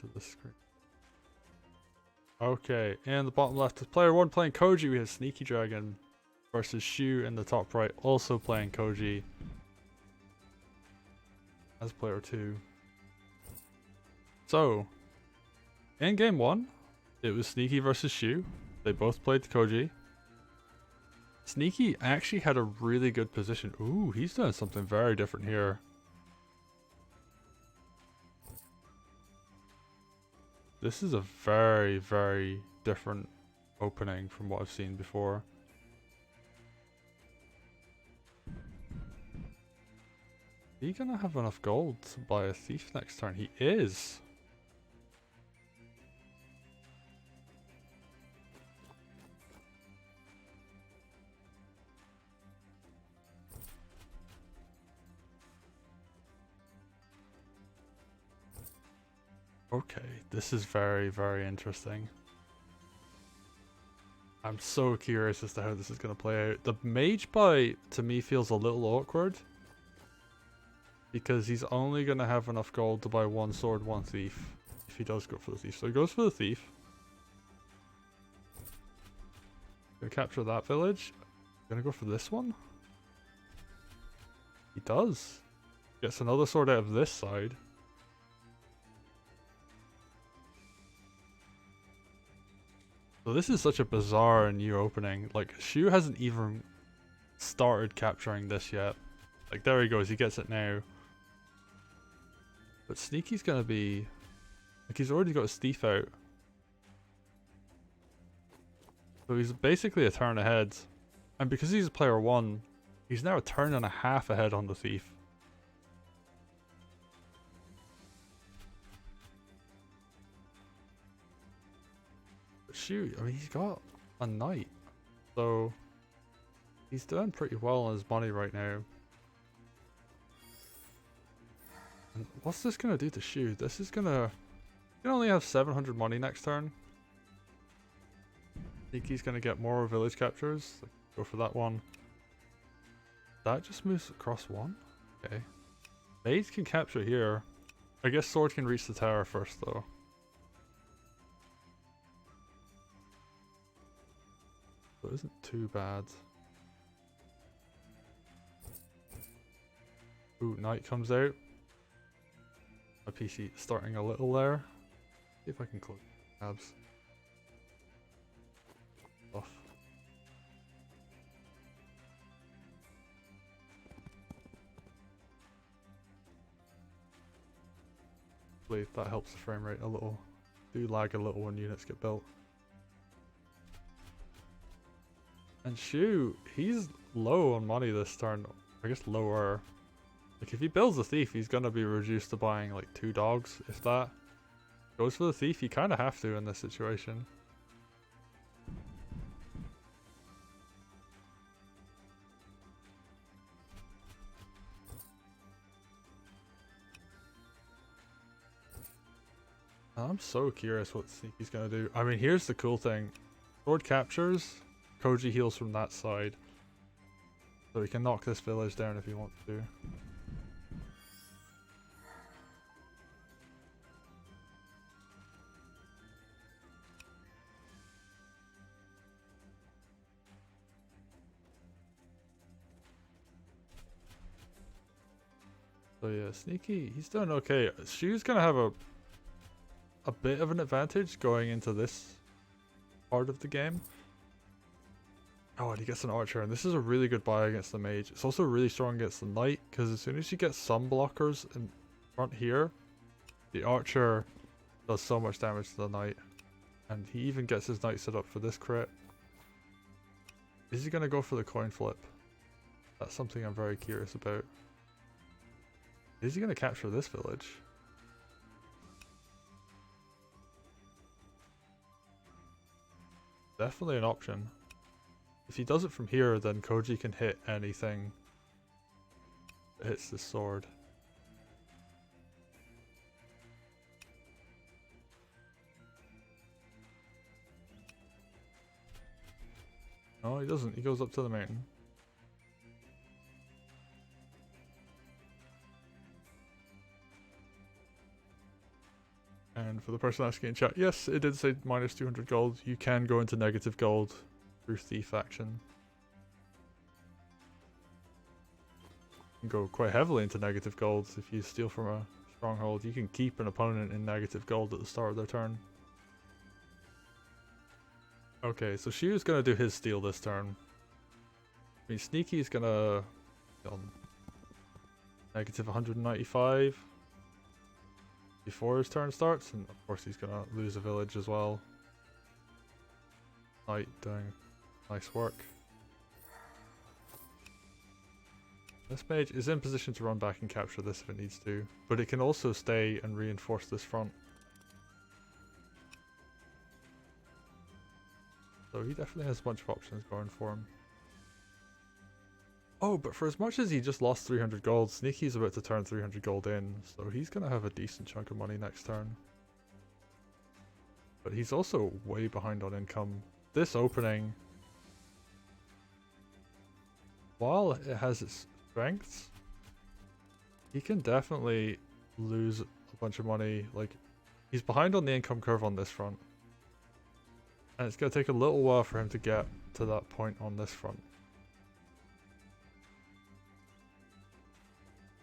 into the screen. Okay, and the bottom left is player 1 playing Koji. We have SneakyDragon versus Shu in the top right, also playing Koji as player 2. So, in game 1, it was Sneaky versus Shu. They both played Koji. Sneaky actually had a really good position. Ooh, he's doing something very different here. This is a very, very different opening from what I've seen before. Is he gonna have enough gold to buy a thief next turn? He is! Okay, this is very, very interesting. I'm so curious as to how this is going to play out. The mage buy, to me, feels a little awkward. Because he's only going to have enough gold to buy one sword, one thief. If he does go for the thief. So he goes for the thief. Gonna capture that village. Gonna go for this one. He does. Gets another sword out of this side. So this is such a bizarre new opening. Like, Shu hasn't even started capturing this yet. Like, there he goes, he gets it now. But Sneaky's gonna be... like, he's already got his thief out. So he's basically a turn ahead. And because he's player 1, he's now a turn and a half ahead on the thief. Shoot, I mean, he's got a knight, so he's doing pretty well on his money right now. And what's this gonna do to Shu? This is gonna... you can only have 700 money next turn. I think he's gonna get more village captures. Like, go for that one. That just moves across one? Okay. Mage can capture here. I guess sword can reach the tower first though. So it isn't too bad. Ooh, knight comes out. My PC starting a little there. See if I can close tabs. Off. Hopefully that helps the frame rate a little. Do lag a little when units get built. And Shu, he's low on money this turn. I guess lower. Like, if he builds a thief, he's gonna be reduced to buying like 2 dogs, if that. Goes for the thief, you kinda have to in this situation. I'm so curious what Sneaky's gonna do. I mean, here's the cool thing. Sword captures. Koji heals from that side. So he can knock this village down if he wants to. So yeah, Sneaky, he's doing okay. Shu's gonna have a bit of an advantage going into this part of the game. Oh, and he gets an archer, and this is a really good buy against the mage. It's also really strong against the knight, because as soon as you get some blockers in front here, the archer does so much damage to the knight. And he even gets his knight set up for this crit. Is he going to go for the coin flip? That's something I'm very curious about. Is he going to capture this village? Definitely an option. If he does it from here, then Koji can hit anything that hits the sword. No, he doesn't. He goes up to the mountain. And for the person asking in chat, yes, it did say minus 200 gold. You can go into negative gold through thief action. You can go quite heavily into negative gold if you steal from a stronghold. You can keep an opponent in negative gold at the start of their turn. Okay, so Shu's gonna do his steal this turn. I mean, Sneaky's gonna negative 195 before his turn starts, and of course he's gonna lose a village as well. Knight doing nice work. This mage is in position to run back and capture this if it needs to, but it can also stay and reinforce this front. So he definitely has a bunch of options going for him. Oh, but for as much as he just lost 300 gold, Sneaky's about to turn 300 gold in, so he's going to have a decent chunk of money next turn. But he's also way behind on income. This opening, while it has its strengths, he can definitely lose a bunch of money. Like, he's behind on the income curve on this front. And it's going to take a little while for him to get to that point on this front.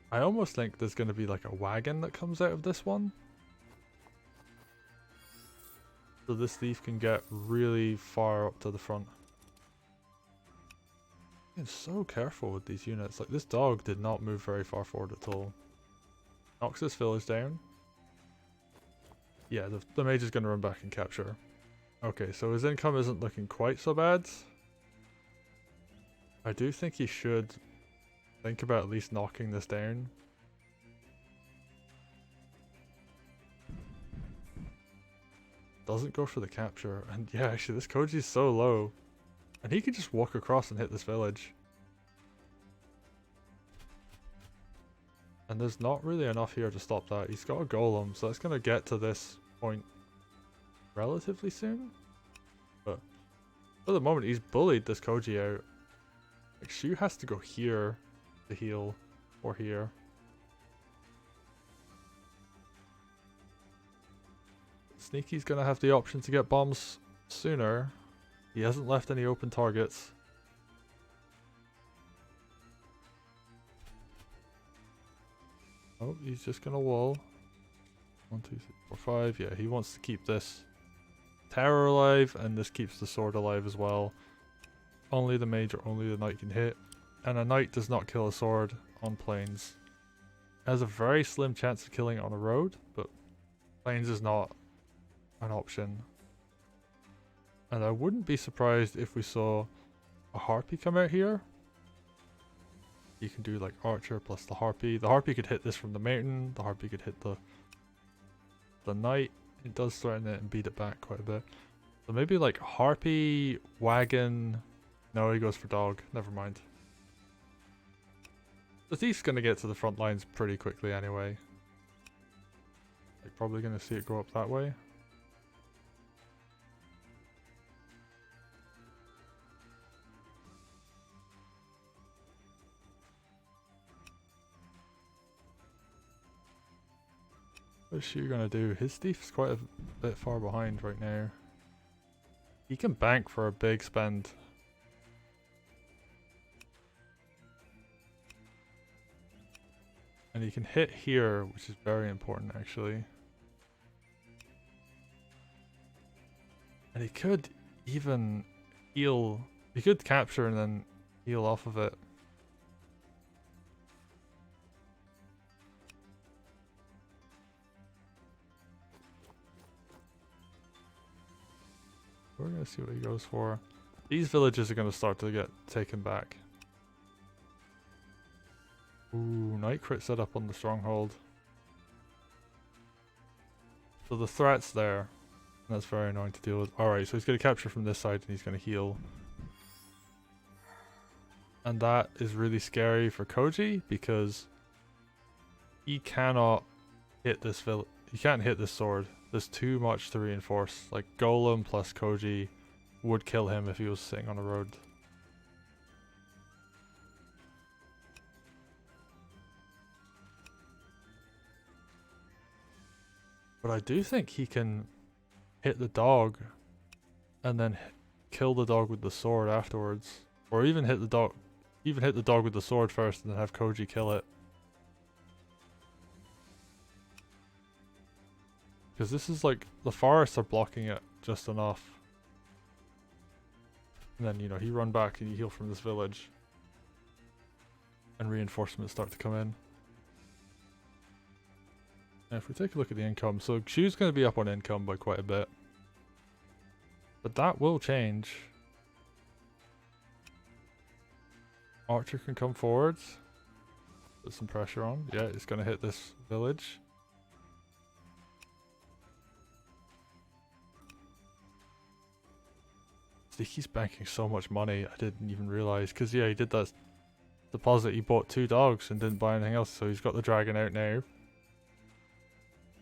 I almost think there's going to be like a wagon that comes out of this one. So this thief can get really far up to the front. I'm so careful with these units. Like, this dog did not move very far forward at all. Knocks this village down. Yeah, the mage is going to run back and capture. Okay, so his income isn't looking quite so bad. I do think he should think about at least knocking this down. Doesn't go for the capture. And yeah, actually this Koji's so low. And he can just walk across and hit this village. And there's not really enough here to stop that. He's got a golem, so that's going to get to this point relatively soon. But for the moment, he's bullied this Koji out. Like, Shu has to go here to heal, or here. Sneaky's going to have the option to get bombs sooner. He hasn't left any open targets. Oh, he's just going to wall. 1, 2, 3, 4, 5. Yeah, he wants to keep this tower alive, and this keeps the sword alive as well. Only the mage or only the knight can hit. And a knight does not kill a sword on plains. It has a very slim chance of killing it on a road, but plains is not an option. And I wouldn't be surprised if we saw a harpy come out here. You can do like archer plus the harpy. The harpy could hit this from the mountain. The harpy could hit the knight. It does threaten it and beat it back quite a bit. So maybe like harpy, wagon. No, he goes for dog. Never mind. The thief's gonna get to the front lines pretty quickly anyway. Like, probably gonna see it go up that way. What's Shu gonna do? His thief's quite a bit far behind right now. He can bank for a big spend. And he can hit here, which is very important actually. And he could even heal. He could capture and then heal off of it. We're gonna see what he goes for. These villages are gonna start to get taken back. Ooh, Knight crit set up on the stronghold. So the threat's there. And that's very annoying to deal with. Alright, so he's gonna capture from this side and he's gonna heal. And that is really scary for Koji because he cannot hit this village. He can't hit this sword. There's too much to reinforce. Like, Golem plus Koji would kill him if he was sitting on a road. But I do think he can hit the dog and then kill the dog with the sword afterwards. Or even hit the dog with the sword first and then have Koji kill it. Because this is like, the forests are blocking it just enough. And then, you know, he run back and you heal from this village. And reinforcements start to come in. And if we take a look at the income, so Shu's going to be up on income by quite a bit. But that will change. Archer can come forwards. Put some pressure on. Yeah, it's going to hit this village. He's banking so much money, I didn't even realize. Because, yeah, he did that deposit. He bought 2 dogs and didn't buy anything else. So he's got the dragon out now.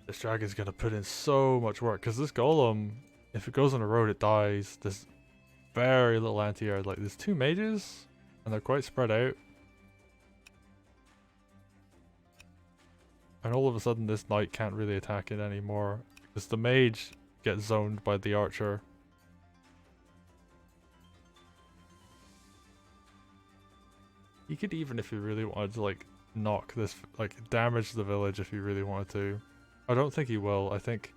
This dragon's going to put in so much work. Because this golem, if it goes on the road, it dies. There's very little anti-air. Like, there's 2 mages. And they're quite spread out. And all of a sudden, this knight can't really attack it anymore. Because the mage gets zoned by the archer. He could even, if he really wanted to, like, knock this, like, damage the village if he really wanted to. I don't think he will. I think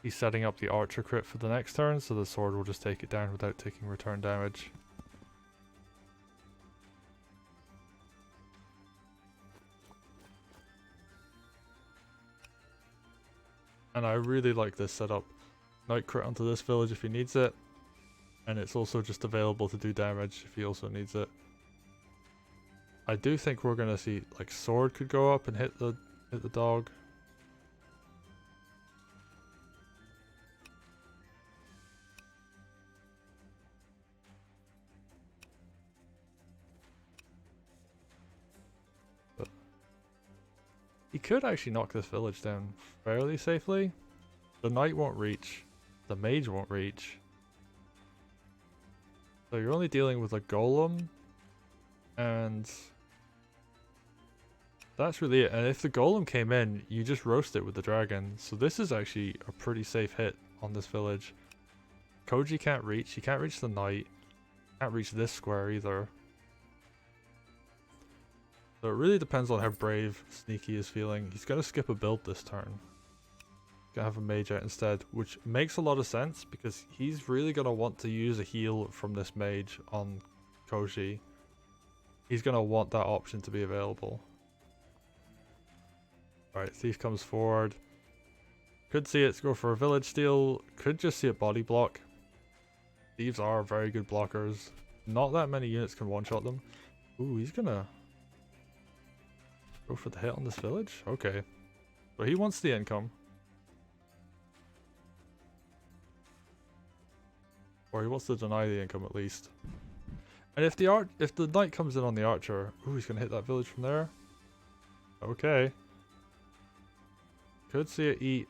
he's setting up the archer crit for the next turn, so the sword will just take it down without taking return damage. And I really like this setup. Knight crit onto this village if he needs it. And it's also just available to do damage if he also needs it. I do think we're gonna see, like, sword could go up and hit the dog. But he could actually knock this village down fairly safely. The knight won't reach. The mage won't reach. So you're only dealing with a golem. And that's really it. And if the golem came in, you just roast it with the dragon. So this is actually a pretty safe hit on this village. Koji can't reach. He can't reach the knight. Can't reach this square either. So it really depends on how brave Sneaky is feeling. He's going to skip a build this turn. He's going to have a mage out instead, which makes a lot of sense because he's really going to want to use a heal from this mage on Koji. He's going to want that option to be available. Alright, Thief comes forward. Could see it go for a village steal. Could just see it body block. Thieves are very good blockers. Not that many units can one-shot them. Ooh, he's going to go for the hit on this village? Okay. But he wants the income. Or he wants to deny the income at least. And if the knight comes in on the archer, ooh, he's gonna hit that village from there. Okay. Could see it eat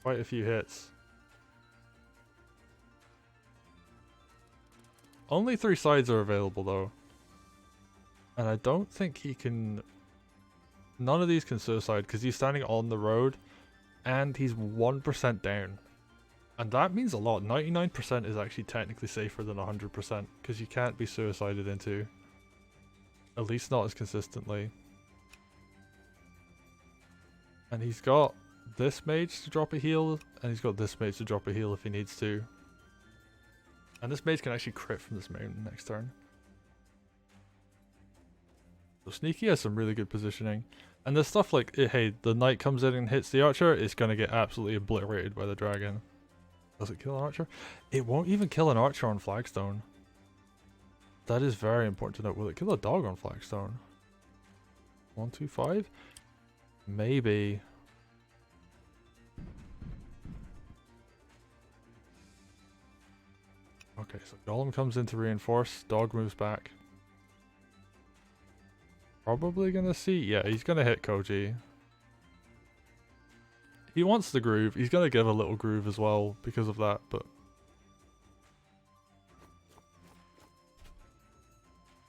quite a few hits. Only 3 sides are available though. And I don't think he can... None of these can suicide because he's standing on the road and he's 1% down. And that means a lot. 99% is actually technically safer than 100% because you can't be suicided into. At least not as consistently. And he's got this mage to drop a heal and he's got this mage to drop a heal if he needs to. And this mage can actually crit from this mountain next turn. So Sneaky has some really good positioning. And there's stuff like, hey, the knight comes in and hits the archer, it's going to get absolutely obliterated by the dragon. Does it kill an archer? It won't even kill an archer on flagstone. That is very important to note. Will it kill a dog on flagstone? 1, 2, 5? Maybe. Okay, so Golem comes in to reinforce. Dog moves back. Probably gonna see. Yeah, he's gonna hit Koji. He wants the groove. He's gonna give a little groove as well because of that, but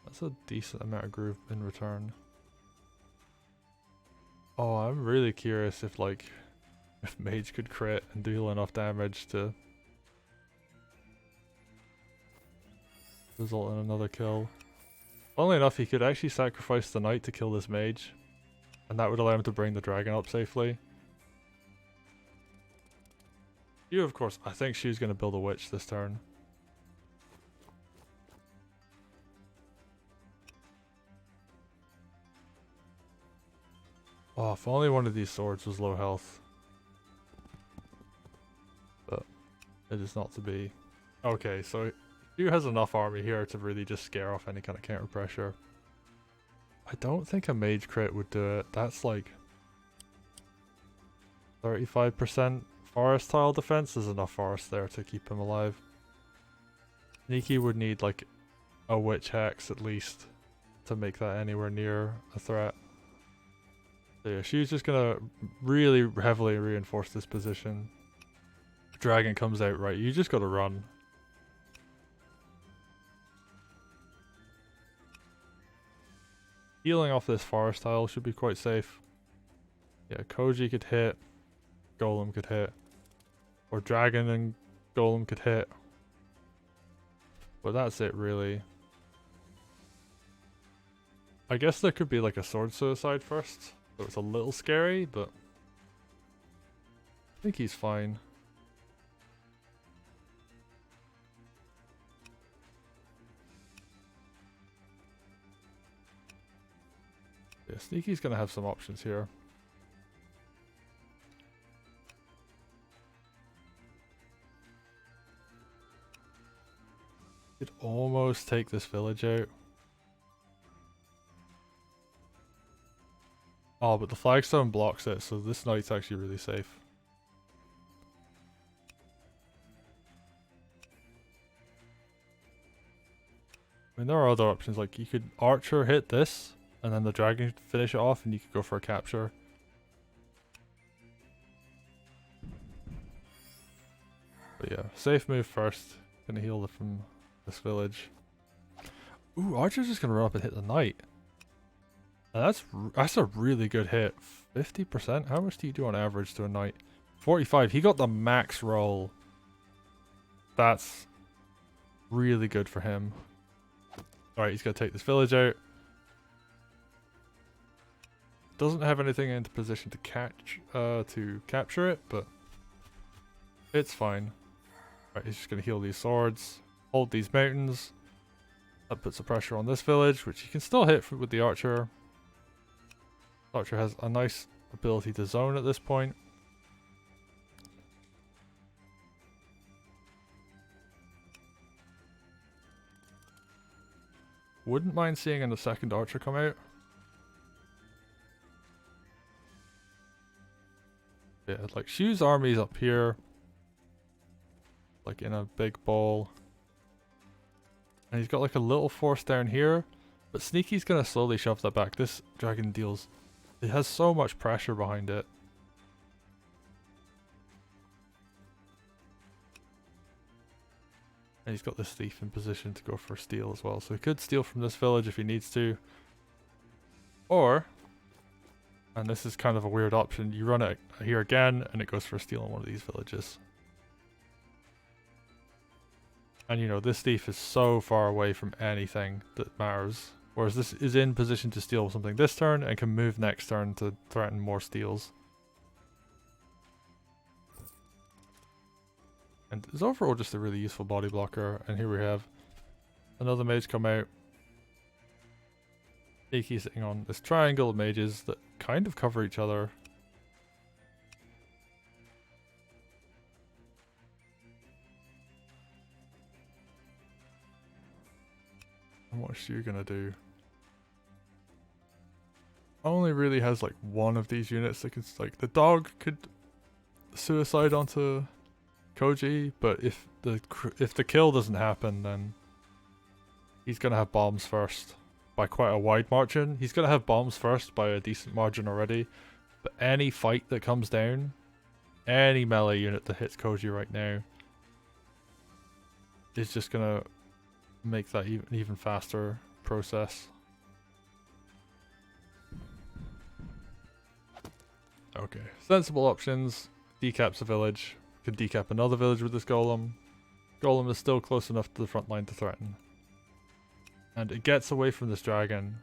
that's a decent amount of groove in return. Oh, I'm really curious if, like, If Mage could crit and deal enough damage to result in another kill. Funnily enough, he could actually sacrifice the Knight to kill this Mage, and that would allow him to bring the Dragon up safely. You, of course, I think she's going to build a Witch this turn. Oh, if only one of these swords was low health. But it is not to be. Okay, so Hugh has enough army here to really just scare off any kind of counter pressure. I don't think a Mage crit would do it. That's like 35% forest tile defense. There's enough forest there to keep him alive. Sneaky would need like a Witch Hex at least to make that anywhere near a threat. So yeah, she's just gonna really heavily reinforce this position. Dragon comes out right, you just gotta run. Healing off this forest tile should be quite safe. Yeah, Koji could hit, Golem could hit, or Dragon and Golem could hit. But that's it really. I guess there could be like a sword suicide first. So it's a little scary, but I think he's fine. Yeah, Sneaky's gonna have some options here. Could almost take this village out. Oh, but the flagstone blocks it, so this knight's actually really safe. I mean, there are other options, like you could archer hit this, and then the dragon could finish it off, and you could go for a capture. But yeah, safe move first. Gonna heal from this village. Ooh, archer's just gonna run up and hit the knight. And that's a really good hit. 50%? How much do you do on average to a knight? 45. He got the max roll. That's really good for him. Alright, he's gonna take this village out. Doesn't have anything into position to capture it, but it's fine. Right, he's just gonna heal these swords, hold these mountains. That puts the pressure on this village, which he can still hit with the archer. Archer has a nice ability to zone at this point. Wouldn't mind seeing a second archer come out. Yeah, like Shu's army's up here. Like in a big ball. And he's got like a little force down here. But Sneaky's gonna slowly shove that back. This dragon deals... It has so much pressure behind it. And he's got this thief in position to go for steal as well. So he could steal from this village if he needs to. Or, and this is kind of a weird option, you run it here again and it goes for a steal in one of these villages. And you know, this thief is so far away from anything that matters. Whereas this is in position to steal something this turn and can move next turn to threaten more steals. And it's overall just a really useful body blocker. And here we have another mage come out. Sneaky sitting on this triangle of mages that kind of cover each other. And what's she gonna do? Only really has like one of these units that can, like, the dog could suicide onto Koji, but if the kill doesn't happen, then he's gonna have bombs first by quite a wide margin. He's gonna have bombs first by a decent margin already, but any fight that comes down, any melee unit that hits Koji right now is just gonna make that even faster process. Okay, sensible options. Decaps a village. Can decap another village with this golem. Golem is still close enough to the front line to threaten. And it gets away from this dragon.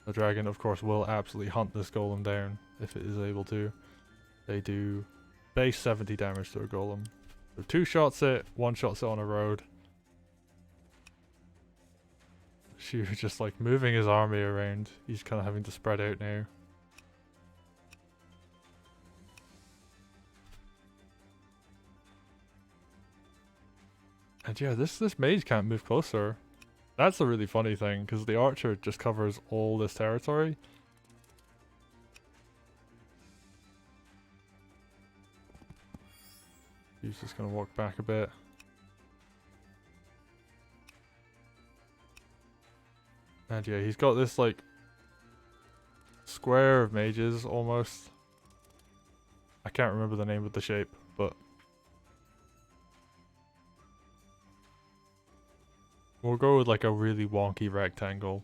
The dragon, of course, will absolutely hunt this golem down if it is able to. They do base 70 damage to a golem. So 2 shots it, 1 shots it on a road. Shu just like moving his army around. He's kind of having to spread out now. And yeah, this mage can't move closer. That's a really funny thing, because the archer just covers all this territory. He's just gonna walk back a bit. And yeah, he's got this like square of mages almost. I can't remember the name of the shape, but we'll go with like a really wonky rectangle.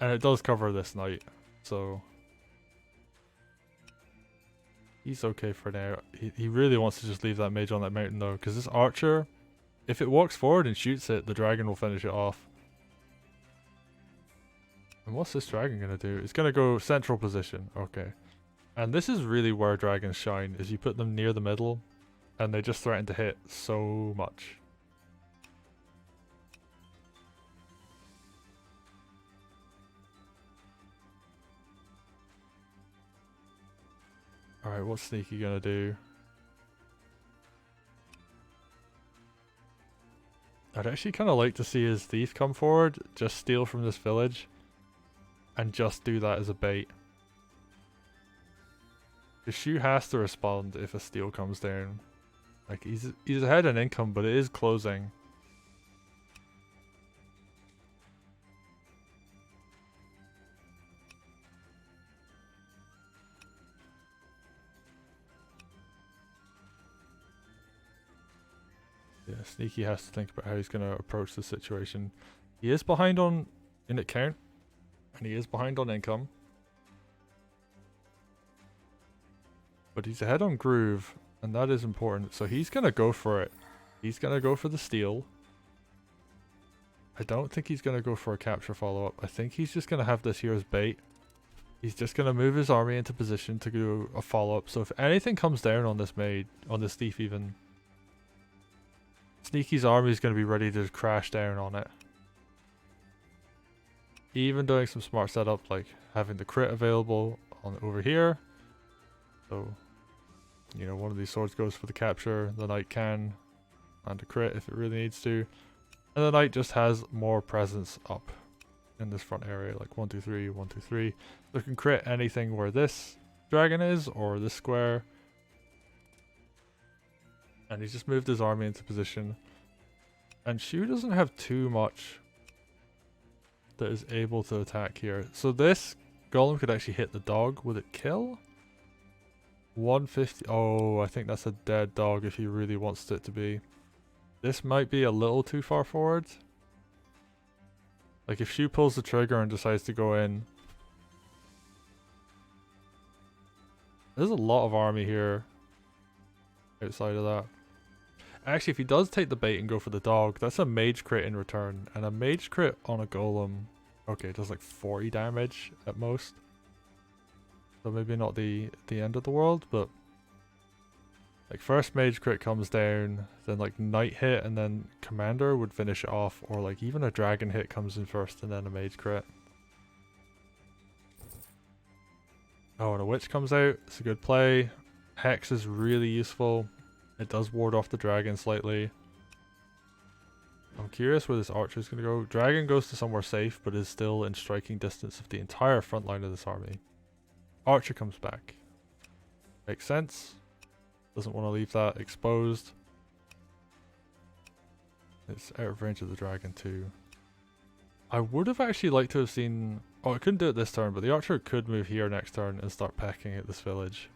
And it does cover this knight, so he's okay for now. He really wants to just leave that mage on that mountain though, because this archer, if it walks forward and shoots it, the dragon will finish it off. And what's this dragon gonna do? It's gonna go central position, okay. And this is really where dragons shine, is you put them near the middle, and they just threaten to hit so much. Alright, what's Sneaky gonna do? I'd actually kind of like to see his thief come forward, just steal from this village, and just do that as a bait. The Shu has to respond if a steal comes down. Like, he's ahead in income, but it is closing. Yeah, Sneaky has to think about how he's going to approach the situation. He is behind on unit count, and he is behind on income. But he's ahead on groove, and that is important. So he's going to go for it. He's going to go for the steal. I don't think he's going to go for a capture follow-up. I think he's just going to have this here as bait. He's just going to move his army into position to do a follow-up. So if anything comes down on this maid, on this thief even, Sneaky's army is going to be ready to crash down on it. Even doing some smart setup, like having the crit available on over here. So, you know, one of these swords goes for the capture, the knight can, and a crit if it really needs to. And the knight just has more presence up in this front area, like 1, 2, 3, 1, 2, 3. So it can crit anything where this dragon is, or this square. And he's just moved his army into position. And Shu doesn't have too much that is able to attack here. So this golem could actually hit the dog. Would it kill? 150. Oh, I think that's a dead dog if he really wants it to be. This might be a little too far forward. Like if Shu pulls the trigger and decides to go in. There's a lot of army here outside of that. Actually, if he does take the bait and go for the dog, that's a mage crit in return. And a mage crit on a golem, okay, it does like 40 damage at most. So maybe not the end of the world, but like first mage crit comes down, then like knight hit, and then commander would finish it off, or like even a dragon hit comes in first and then a mage crit. Oh, and a witch comes out. It's a good play. Hex is really useful. It does ward off the dragon slightly. I'm curious where this archer is going to go. Dragon goes to somewhere safe, but is still in striking distance of the entire front line of this army. Archer comes back. Makes sense. Doesn't want to leave that exposed. It's out of range of the dragon too. I would have actually liked to have seen... Oh, I couldn't do it this turn, but the archer could move here next turn and start pecking at this village.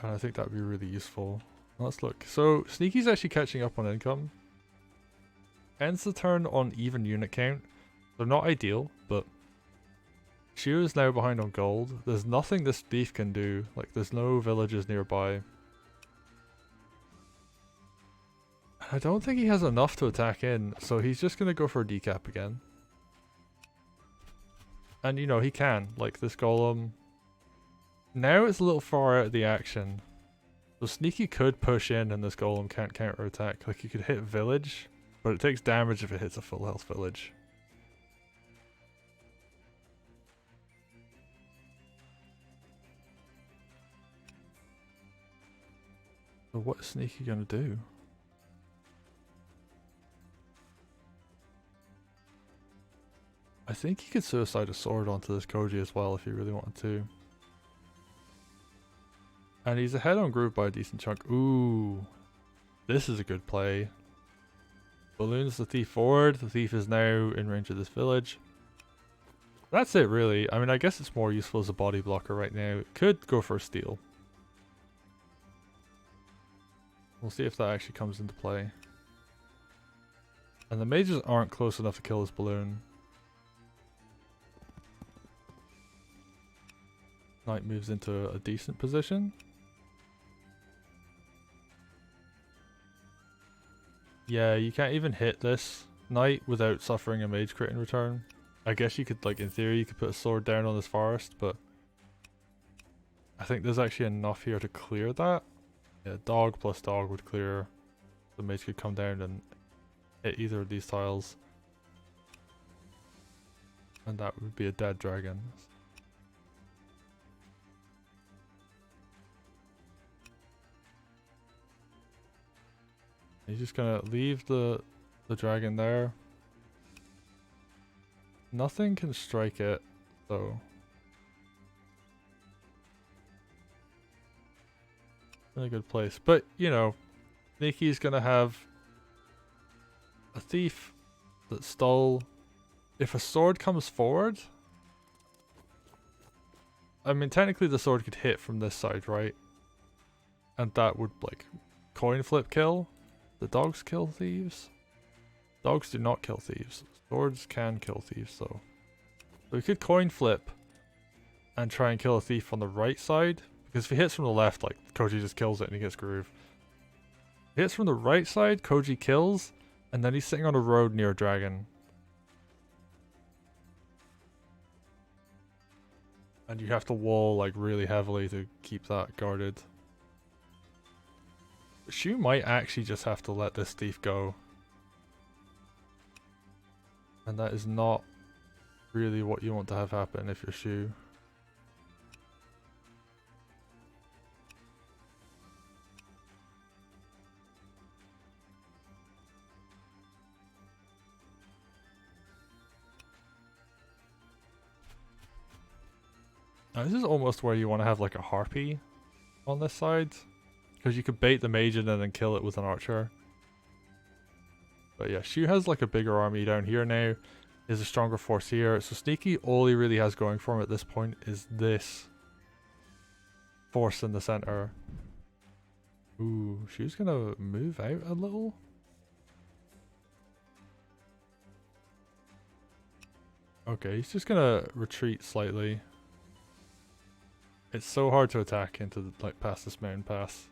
And I think that would be really useful. Let's look. So, Sneaky's actually catching up on income. Ends the turn on even unit count. They're not ideal, but Shu is now behind on gold. There's nothing this thief can do. Like, there's no villages nearby. I don't think he has enough to attack in, so he's just gonna go for a decap again. And you know, he can. Like, this golem. Now it's a little far out of the action. So Sneaky could push in and this golem can't counter attack. Like, you could hit village, but it takes damage if it hits a full health village. So what is Sneaky gonna do? I think he could suicide a sword onto this Koji as well if he really wanted to. And he's ahead on group by a decent chunk. Ooh. This is a good play. Balloons the thief forward. The thief is now in range of this village. That's it really. I mean, I guess it's more useful as a body blocker right now. It could go for a steal. We'll see if that actually comes into play. And the mages aren't close enough to kill this balloon. Knight moves into a decent position. Yeah, you can't even hit this knight without suffering a mage crit in return. I guess you could, like, in theory, you could put a sword down on this forest, but I think there's actually enough here to clear that. Yeah, dog plus dog would clear. The mage could come down and hit either of these tiles. And that would be a dead dragon. He's just gonna leave the dragon there. Nothing can strike it, though. In a good place. But, you know, Sneaky's gonna have a thief that stole. If a sword comes forward, I mean, technically the sword could hit from this side, right? And that would, like, coin flip kill. The dogs kill thieves? Dogs do not kill thieves. Swords can kill thieves, though. So we could coin flip and try and kill a thief on the right side. Because if he hits from the left, like, Koji just kills it and he gets groove. If he hits from the right side, Koji kills, and then he's sitting on a road near a dragon. And you have to wall, like, really heavily to keep that guarded. Shu might actually just have to let this thief go. And that is not really what you want to have happen if you're Shu. Now this is almost where you want to have like a harpy on this side. Because you could bait the mage in and then kill it with an archer. But yeah, Shu has like a bigger army down here now. He has a stronger force here. So Sneaky, all he really has going for him at this point is this force in the center. Ooh, Shu's gonna move out a little. Okay, he's just gonna retreat slightly. It's so hard to attack into the, like, past this mountain pass.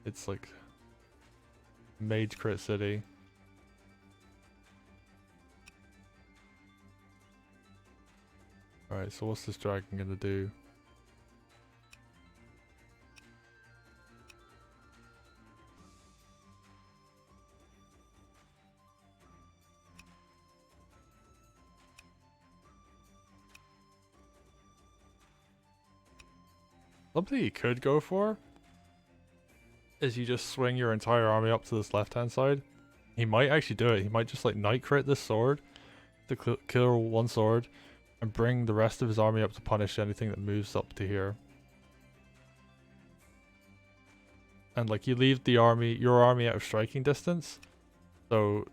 It's like Mage Crit City. Alright, so what's this dragon gonna do? Something you could go for is you just swing your entire army up to this left hand side. He might actually do it. He might just like knight crit this sword to kill one sword and bring the rest of his army up to punish anything that moves up to here. And like you leave the army, your army out of striking distance. So,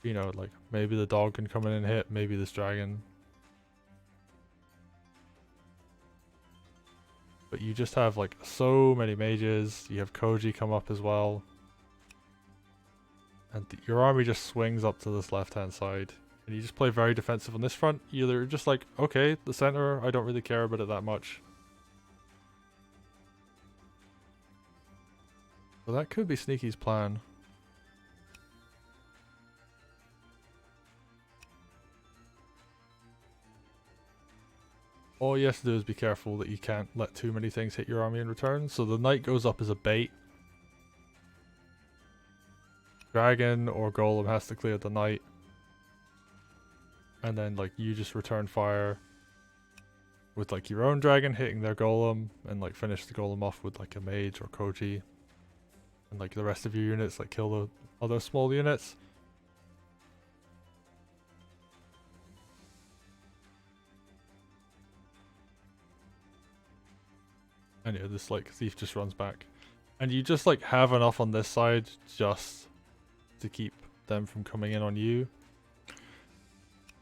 you know, like maybe the dog can come in and hit, maybe this dragon. But you just have like so many mages. You have Koji come up as well. And your army just swings up to this left-hand side. And you just play very defensive on this front. You're just like, okay, the center, I don't really care about it that much. So that could be Sneaky's plan. All you have to do is be careful that you can't let too many things hit your army in return. So the knight goes up as a bait. Dragon or golem has to clear the knight. And then like you just return fire with like your own dragon hitting their golem and like finish the golem off with like a mage or Koji. And like the rest of your units like kill the other small units. And yeah, this like thief just runs back. And you just like have enough on this side just to keep them from coming in on you.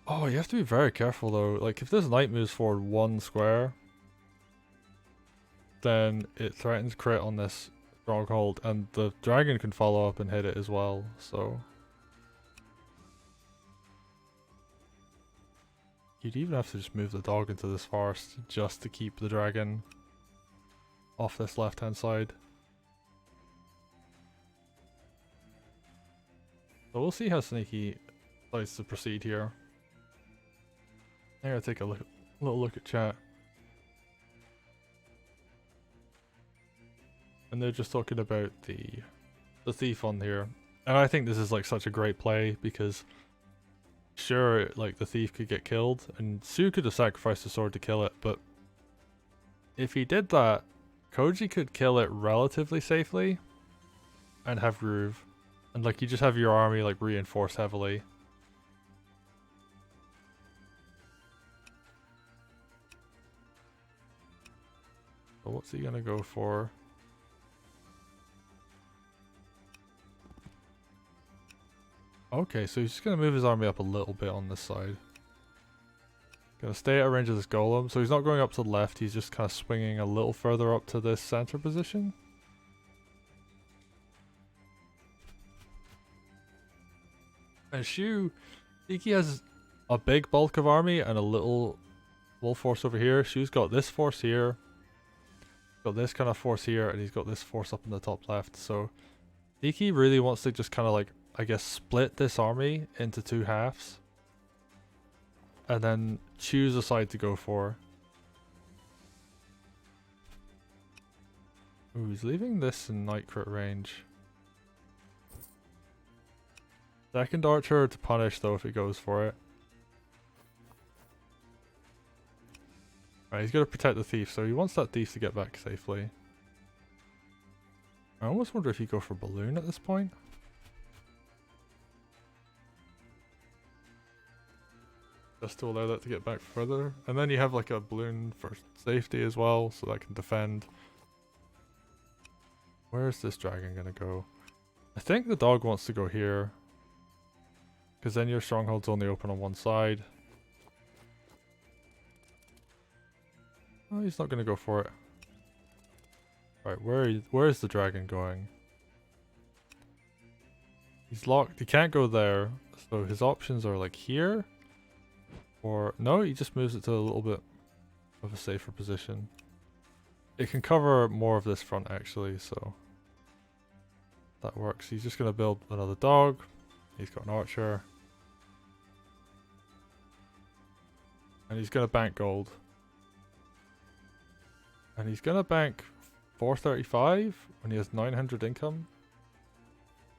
Oh, you have to be very careful though. Like if this knight moves forward 1 square, then it threatens crit on this stronghold, and the dragon can follow up and hit it as well, so you'd even have to just move the dog into this forest just to keep the dragon off this left hand side. So we'll see how Sneaky decides to proceed here. I'm gonna take a little look at chat. And they're just talking about the thief on here. And I think this is like such a great play because sure, like the thief could get killed and Sue could have sacrificed the sword to kill it, but if he did that, Koji could kill it relatively safely and have groove. And like you just have your army like reinforced heavily. So what's he gonna go for? Okay, so he's just gonna move his army up a little bit on this side. Gonna stay at range of this golem. So he's not going up to the left, he's just kind of swinging a little further up to this center position. And Iki has a big bulk of army and a little wolf force over here. Shu's got this force here, got this kind of force here, and he's got this force up in the top left. So Iki really wants to just kind of like, I guess, split this army into 2 halves. And then choose a side to go for. Ooh, he's leaving this in knight crit range. Second archer to punish though if he goes for it. Right, he's got to protect the thief, so he wants that thief to get back safely. I almost wonder if he'd go for balloon at this point. Just to allow that to get back further. And then you have like a balloon for safety as well, so that can defend. Where's this dragon gonna go? I think the dog wants to go here. Because then your stronghold's only open on one side. Oh, he's not gonna go for it. Right, where is the dragon going? He's locked. He can't go there. So his options are like here. Or no, he just moves it to a little bit of a safer position. It can cover more of this front actually, so that works. He's just gonna build another dog. He's got an archer. And he's gonna bank gold. And he's gonna bank 435 when he has 900 income.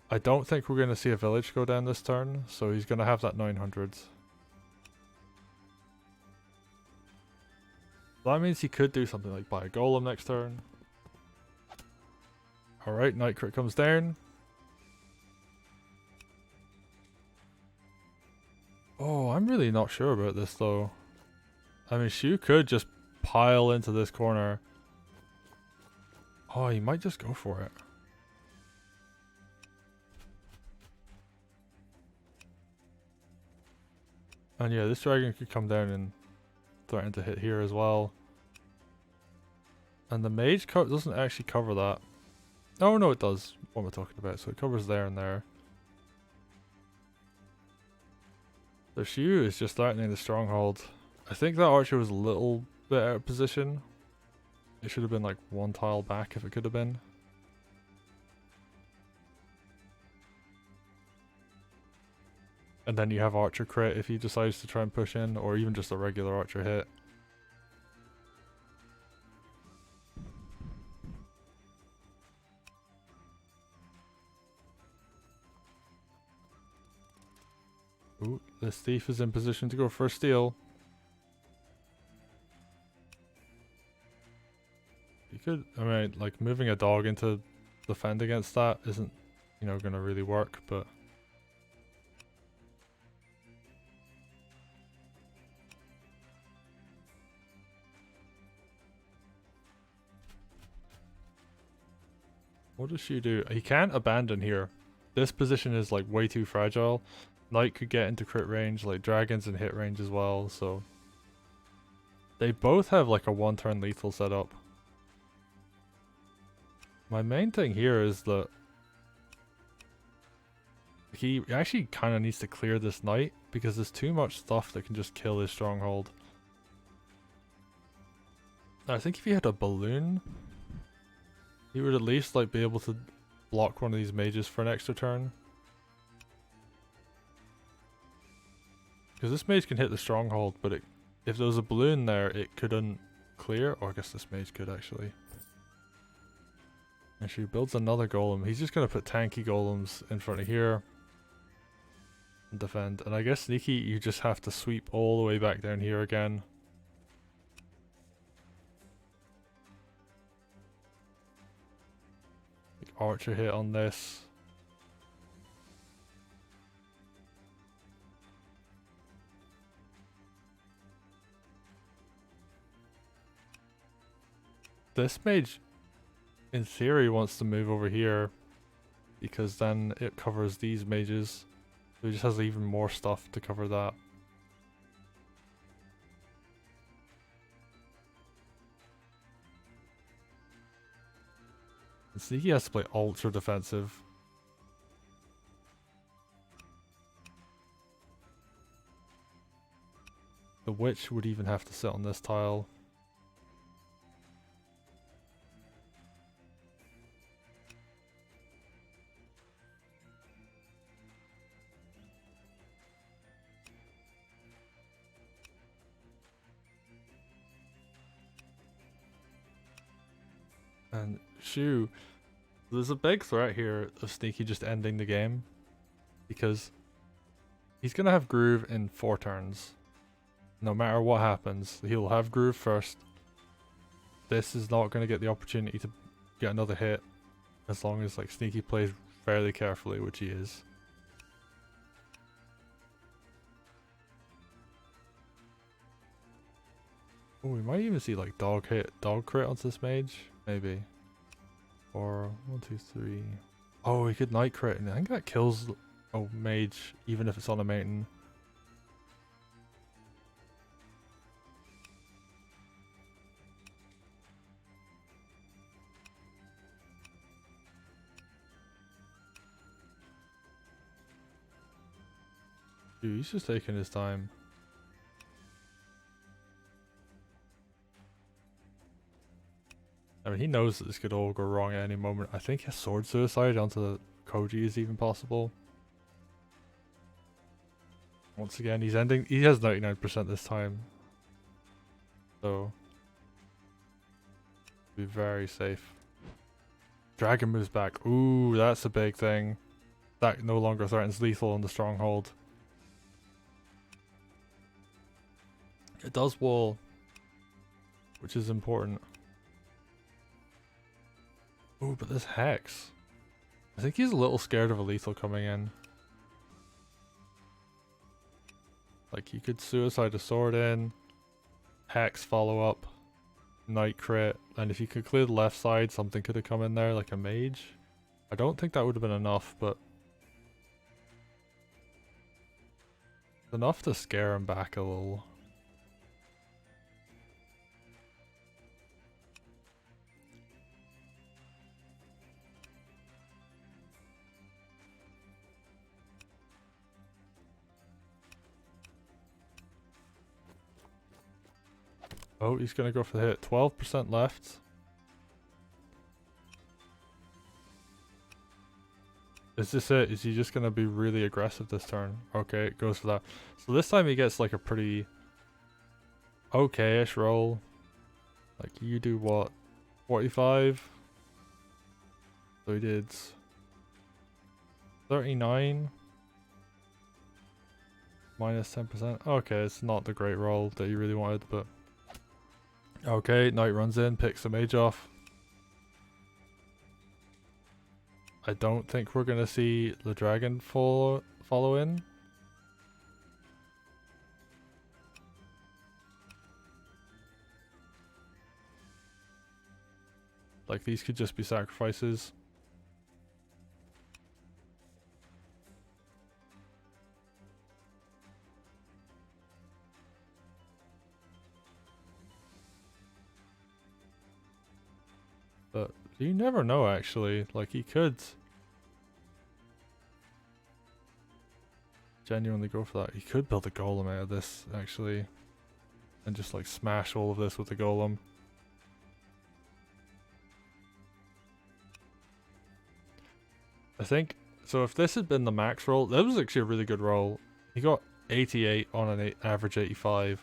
I don't think we're gonna see a village go down this turn, so he's gonna have that 900. That means he could do something like buy a golem next turn. Alright, knight crit comes down. Oh, I'm really not sure about this though. I mean, Shu could just pile into this corner. Oh, he might just go for it. And yeah, this dragon could come down and threaten to hit here as well. And the mage doesn't actually cover that. Oh no, it does. What am I talking about? So it covers there and there. So Shu is just threatening the stronghold. I think that archer was a little bit out of position. It should have been like one tile back if it could have been. And then you have archer crit if he decides to try and push in, or even just a regular archer hit. Ooh, this thief is in position to go for a steal. You could, I mean, like moving a dog into defend against that isn't, you know, gonna really work, but what does she do? He can't abandon here. This position is like way too fragile. Knight could get into crit range, like dragons in hit range as well, so they both have like a one turn lethal setup. My main thing here is that he actually kind of needs to clear this knight because there's too much stuff that can just kill his stronghold. I think if he had a balloon, he would at least like be able to block one of these mages for an extra turn. Because this mage can hit the stronghold, but if there was a balloon there, it couldn't clear. Or I guess this mage could actually. And she builds another golem. He's just going to put tanky golems in front of here. And defend. And I guess Sneaky, you just have to sweep all the way back down here again. Like archer hit on this. This mage, in theory, wants to move over here because then it covers these mages. So he just has even more stuff to cover that. And Sneaky has to play ultra defensive. The witch would even have to sit on this tile. And Shu, there's a big threat here of Sneaky just ending the game because he's gonna have Groove in 4 turns. No matter what happens, he'll have Groove first. This is not gonna get the opportunity to get another hit as long as like Sneaky plays fairly carefully, which he is. Oh, we might even see like dog crit onto this mage. Maybe. Or 1, 2, 3. Oh, he could night crit, and I think that kills a mage even if it's on a mountain. Dude, he's just taking his time. I mean, he knows that this could all go wrong at any moment. I think a sword suicide onto the Koji is even possible. Once again, he's ending. He has 99% this time. So, be very safe. Dragon moves back. Ooh, that's a big thing. That no longer threatens lethal on the stronghold. It does wall, which is important. Oh, but this Hex. I think he's a little scared of a lethal coming in. Like, you could suicide a sword in, Hex follow up, Night crit, and if you could clear the left side, something could have come in there, like a mage. I don't think that would have been enough, but enough to scare him back a little. Oh, he's gonna go for the hit. 12% left. Is this it? Is he just gonna be really aggressive this turn? Okay, it goes for that. So this time he gets like a pretty okay-ish roll. Like you do what? 45? So he did 39 minus 10%. Okay, it's not the great roll that you really wanted, but okay, Knight runs in, picks the mage off. I don't think we're gonna see the dragon follow in. Like these could just be sacrifices. But you never know actually, like he could genuinely go for that. He could build a golem out of this actually and just like smash all of this with the golem. I think, so if this had been the max roll, that was actually a really good roll. He got 88 on an average 85.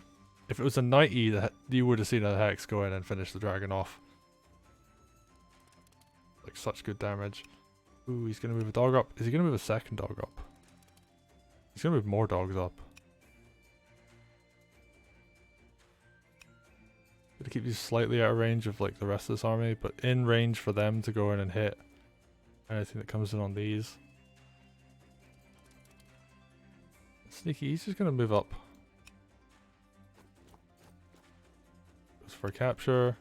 If it was a 90, you would have seen a hex go in and finish the dragon off. Like such good damage. Ooh, he's gonna move a dog up. Is he gonna move a second dog up? He's gonna move more dogs up. Gonna keep these slightly out of range of like the rest of this army, but in range for them to go in and hit anything that comes in on these. Sneaky, he's just gonna move up. Goes for a capture.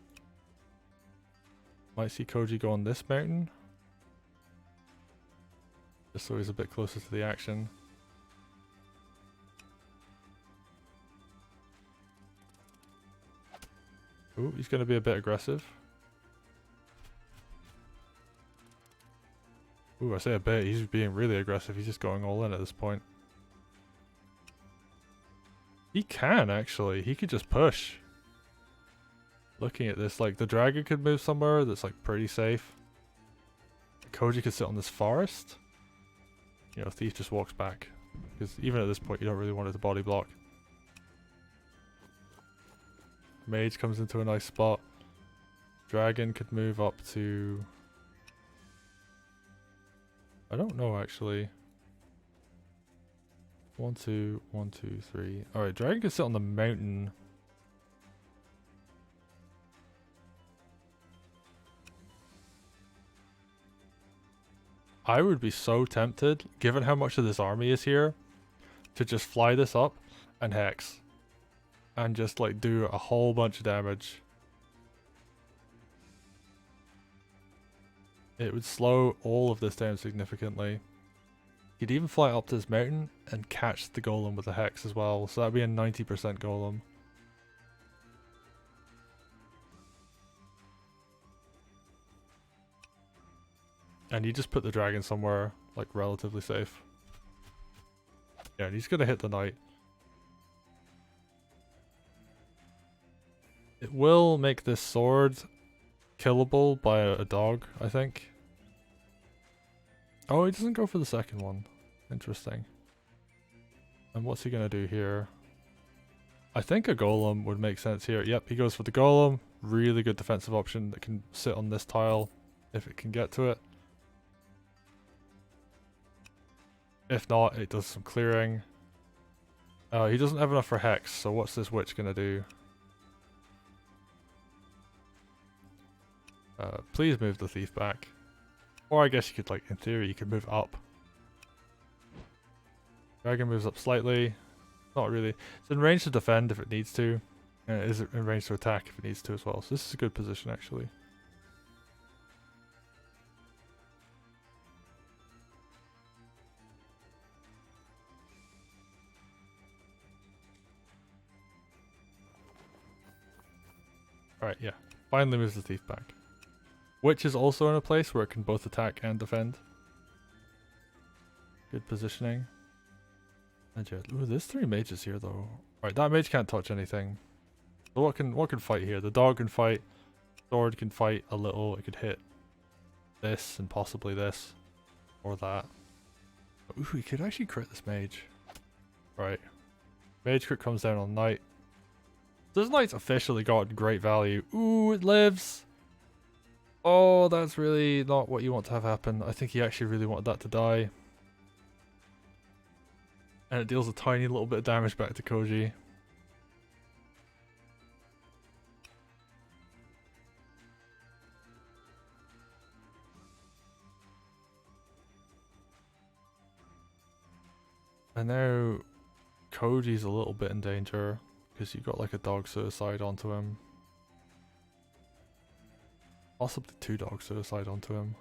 Might see Koji go on this mountain. Just so he's a bit closer to the action. Ooh, he's gonna be a bit aggressive. Ooh, I say a bit, he's being really aggressive. He's just going all in at this point. He can actually, he could just push. Looking at this, like the dragon could move somewhere that's like pretty safe. Koji could sit on this forest. You know, Thief just walks back. Because even at this point you don't really want it to body block. Mage comes into a nice spot. Dragon could move up to... I don't know actually. 1, 2, 1, 2, 3. Alright, dragon can sit on the mountain. I would be so tempted, given how much of this army is here, to just fly this up and hex. And just like do a whole bunch of damage. It would slow all of this down significantly. You'd even fly up to this mountain and catch the golem with a hex as well, so that'd be a 90% golem. And you just put the dragon somewhere like relatively safe. Yeah, and he's gonna hit the knight. It will make this sword killable by a dog, I think. Oh, he doesn't go for the second one. Interesting. And what's he gonna do here? I think a golem would make sense here. Yep, he goes for the golem. Really good defensive option that can sit on this tile if it can get to it. If not, it does some clearing. He doesn't have enough for hex, so what's this witch gonna do? Please move the thief back. Or I guess you could, like, in theory, you could move up. Dragon moves up slightly. Not really. It's in range to defend if it needs to. And it is in range to attack if it needs to as well. So this is a good position, actually. Alright, yeah. Finally moves the thief back. Witch is also in a place where it can both attack and defend. Good positioning. And ooh, there's 3 mages here though. Alright, that mage can't touch anything. So what can fight here? The dog can fight. Sword can fight a little. It could hit this and possibly this or that. Ooh, we could actually crit this mage. Right. Mage crit comes down on knight. This knight's officially got great value. Ooh, it lives. Oh, that's really not what you want to have happen. I think he actually really wanted that to die. And it deals a tiny little bit of damage back to Koji. And now Koji's a little bit in danger because you got like a dog suicide onto him. Possibly 2 dog suicide onto him.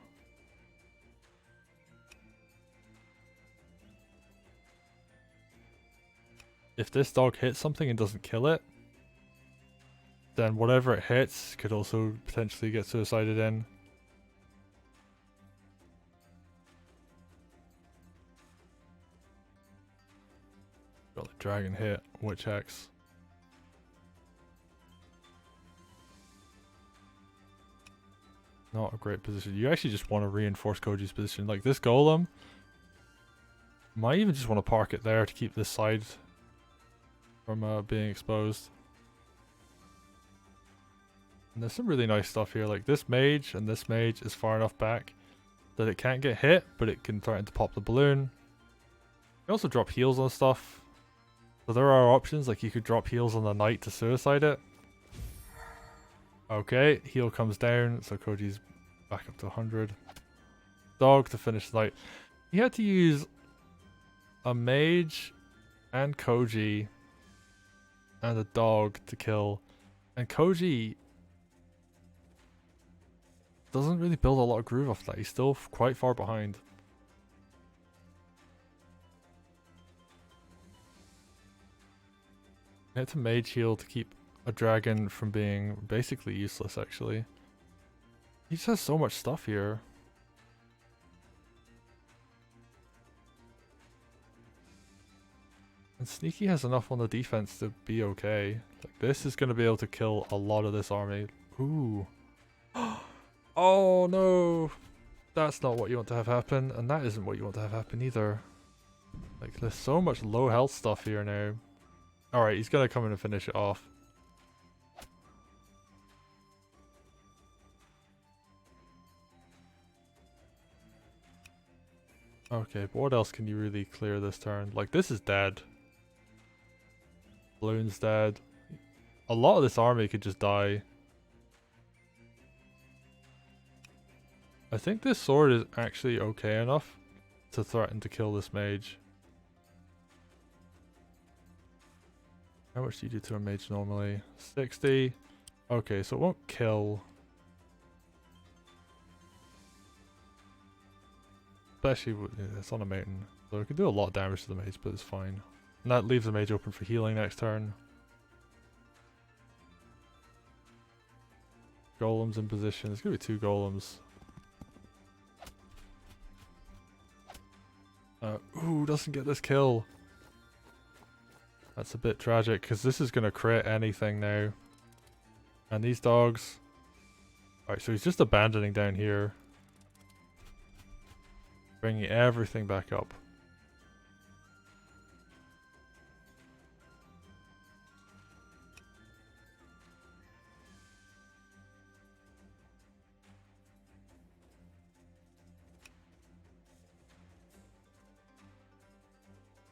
If this dog hits something and doesn't kill it, then whatever it hits could also potentially get suicided in. Got the dragon hit, Witch Hex. Not a great position. You actually just want to reinforce Koji's position. Like this golem, might even just want to park it there to keep this side from being exposed. And there's some really nice stuff here. Like this mage and this mage is far enough back that it can't get hit, but it can threaten to pop the balloon. You can also drop heals on stuff. So there are options, like you could drop heals on the knight to suicide it. Okay, heal comes down, so Koji's back up to 100. Dog to finish the knight. He had to use a mage and Koji and a dog to kill. And Koji doesn't really build a lot of groove off that. He's still quite far behind. You had to mage heal to keep a dragon from being basically useless, actually. He just has so much stuff here. And Sneaky has enough on the defense to be okay. Like, this is going to be able to kill a lot of this army. Ooh. Oh no! That's not what you want to have happen, and that isn't what you want to have happen either. Like, there's so much low health stuff here now. Alright, he's going to come in and finish it off. Okay, but what else can you really clear this turn? Like, this is dead. Balloon's dead. A lot of this army could just die. I think this sword is actually okay enough to threaten to kill this mage. How much do you do to a mage normally? 60. Okay, so it won't kill. Especially, it's on a mountain. So it can do a lot of damage to the mage, but it's fine. And that leaves the mage open for healing next turn. Golems in position. There's going to be 2 golems. Ooh, doesn't get this kill. That's a bit tragic, because this is going to crit anything now. And these dogs... Alright, so he's just abandoning down here. Bringing everything back up.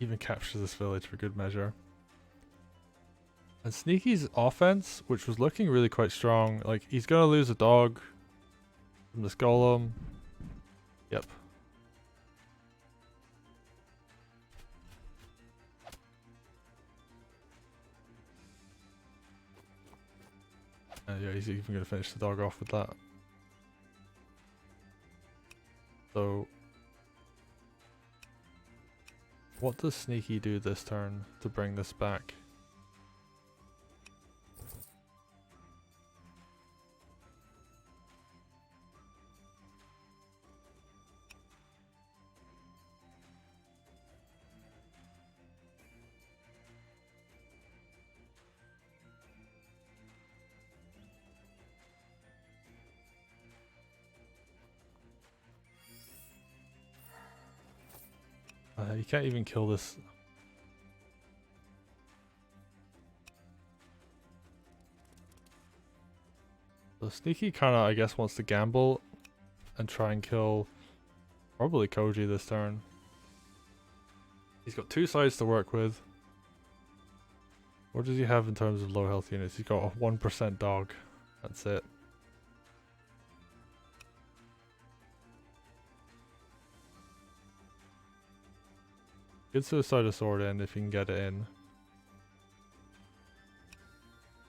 Even captures this village for good measure. And Sneaky's offense, which was looking really quite strong, like he's gonna lose a dog from this golem. Yep. Yeah, he's even gonna finish the dog off with that. So what does Sneaky do this turn to bring this back? You can't even kill this. So Sneaky kind of, I guess, wants to gamble and try and kill probably Koji this turn. He's got two sides to work with. What does he have in terms of low health units? He's got a 1% dog. That's it. Good suicide a sword in if you can get it in.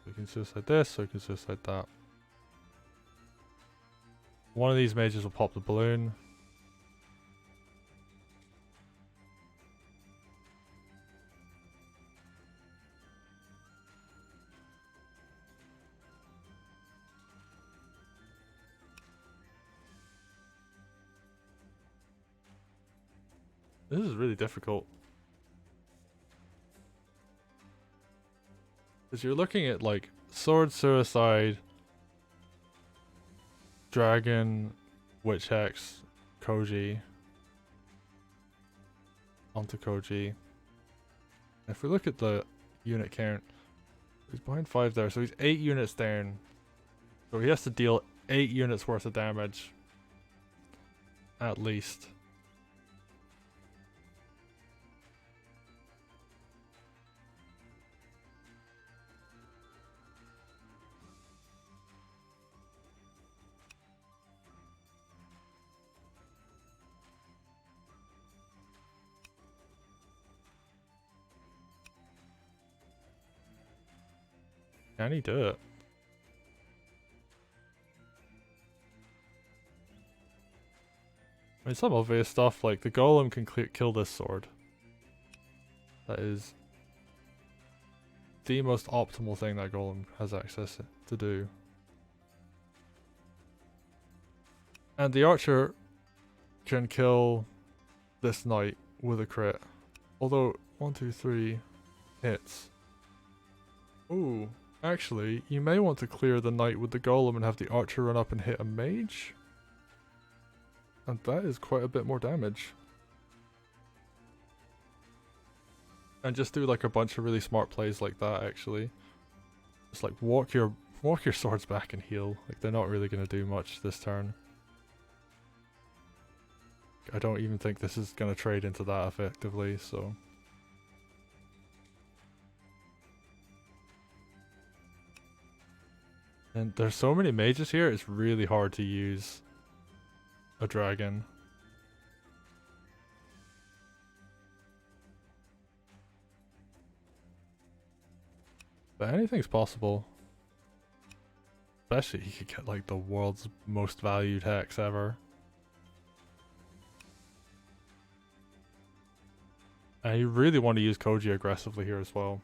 We can suicide this, or we can suicide that. One of these mages will pop the balloon. This is really difficult. Because you're looking at like sword suicide, dragon, witch hex, Koji. Onto Koji. If we look at the unit count, he's behind 5 there, so he's 8 units down. So he has to deal 8 units worth of damage. At least. Can he do it? I mean, some obvious stuff like the golem can kill this sword. That is the most optimal thing that golem has access to do. And the archer can kill this knight with a crit. Although 1, 2, 3 hits. Ooh. Actually, you may want to clear the knight with the golem and have the archer run up and hit a mage. And that is quite a bit more damage. And just do like a bunch of really smart plays like that actually. Just like walk your swords back and heal. Like they're not really going to do much this turn. I don't even think this is going to trade into that effectively, so... And there's so many mages here, it's really hard to use a dragon. But anything's possible. Especially you could get like the world's most valued hex ever. And you really want to use Koji aggressively here as well.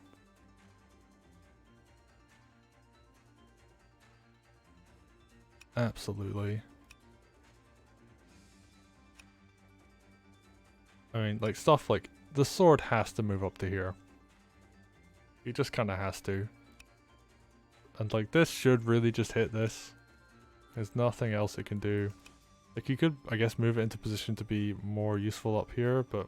Absolutely. I mean, like stuff like the sword has to move up to here. He just kind of has to. And like this should really just hit this. There's nothing else it can do. Like you could, I guess, move it into position to be more useful up here, but...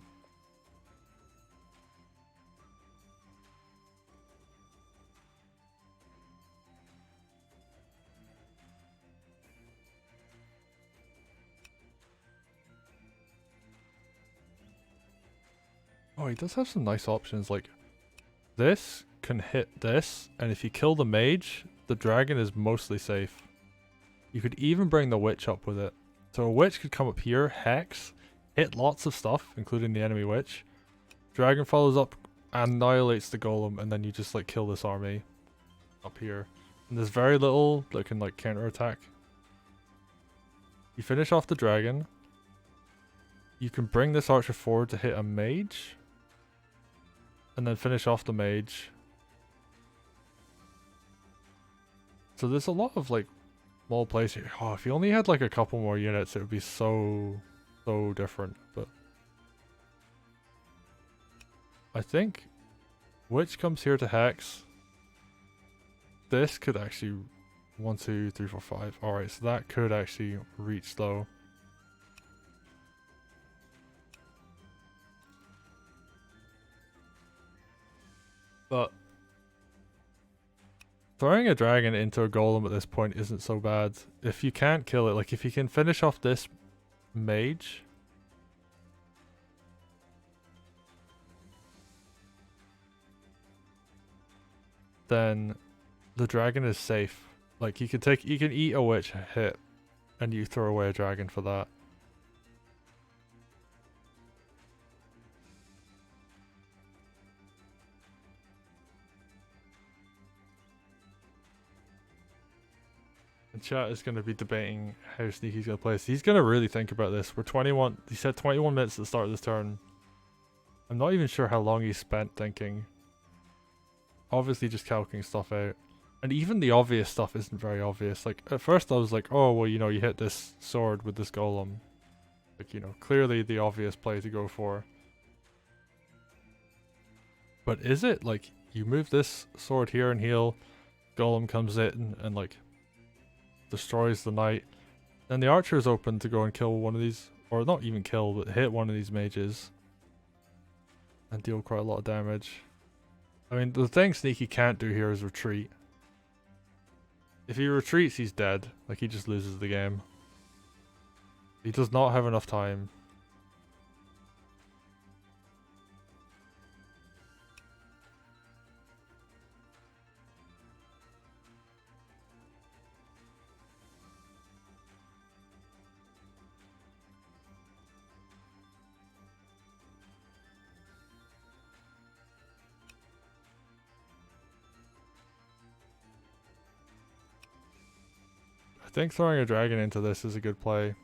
Oh, he does have some nice options, like this can hit this, and if you kill the mage, the dragon is mostly safe. You could even bring the witch up with it. So a witch could come up here, hex, hit lots of stuff, including the enemy witch. Dragon follows up, annihilates the golem, and then you just like kill this army up here. And there's very little that can like counterattack. You finish off the dragon. You can bring this archer forward to hit a mage. And then finish off the mage. So there's a lot of like small plays here. Oh, if you only had like a couple more units, it would be so different. But I think witch comes here to hex. This could actually 1, 2, 3, 4, 5. Alright, so that could actually reach though. But throwing a dragon into a golem at this point isn't so bad. If you can't kill it, like if you can finish off this mage, then the dragon is safe. Like you can eat a witch hit and you throw away a dragon for that. And chat is going to be debating how Sneaky's going to play this. He's going to really think about this. We're 21, he said 21 minutes at the start of this turn. I'm not even sure how long he spent thinking. Obviously just calculating stuff out. And even the obvious stuff isn't very obvious. Like, at first I was like, oh, well, you know, you hit this sword with this golem. Like, you know, clearly the obvious play to go for. But is it? Like, you move this sword here and heal, golem comes in and like, destroys the knight. Then the archer is open to go and kill one of these, or not even kill, but hit one of these mages. And deal quite a lot of damage. I mean, the thing Sneaky can't do here is retreat. If he retreats, he's dead. Like, he just loses the game. He does not have enough time. I think throwing a dragon into this is a good play.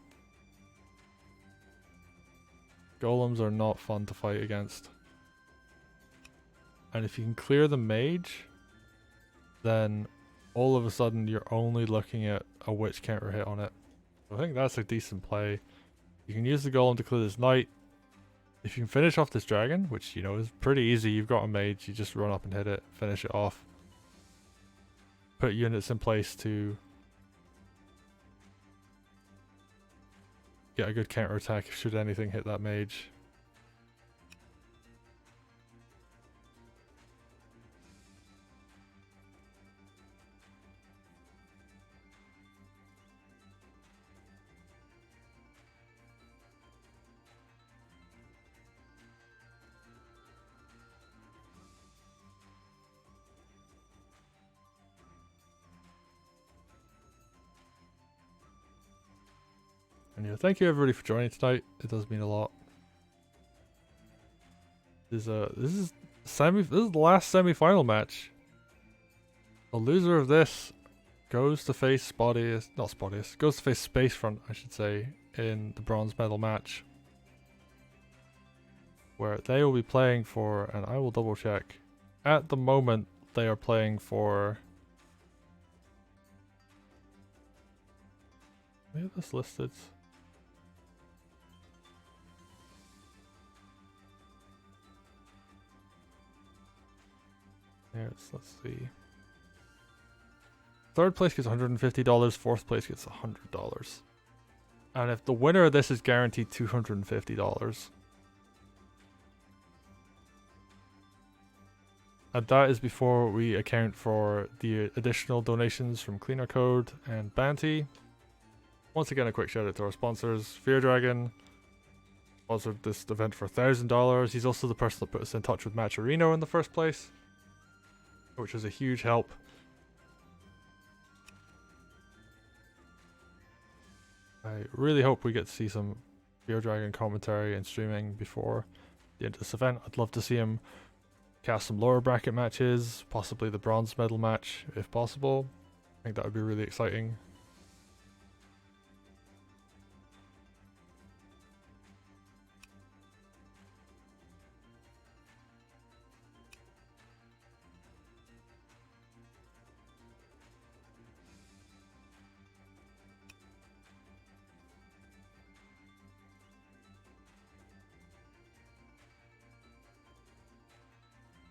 Golems are not fun to fight against. And if you can clear the mage, then all of a sudden you're only looking at a witch counter hit on it. So I think that's a decent play. You can use the golem to clear this knight. If you can finish off this dragon, which, you know, is pretty easy. You've got a mage, you just run up and hit it, finish it off. Put units in place to get a good counter attack should anything hit that mage. And yeah, thank you everybody for joining tonight. It does mean a lot. This is the last semi-final match. The loser of this goes to face goes to face Spacefront, I should say, in the bronze medal match, where they will be playing for, and I will double check. At the moment, they are playing for. We have this listed. Let's see. Third place gets $150, fourth place gets $100. And if the winner of this is guaranteed $250. And that is before we account for the additional donations from Cleaner Code and Banty. Once again, a quick shout out to our sponsors. Fear Dragon sponsored this event for $1,000. He's also the person that put us in touch with Matcherino in the first place, which was a huge help. I really hope we get to see some Fear Dragon commentary and streaming before the end of this event. I'd love to see him cast some lower bracket matches, possibly the bronze medal match if possible. I think that would be really exciting.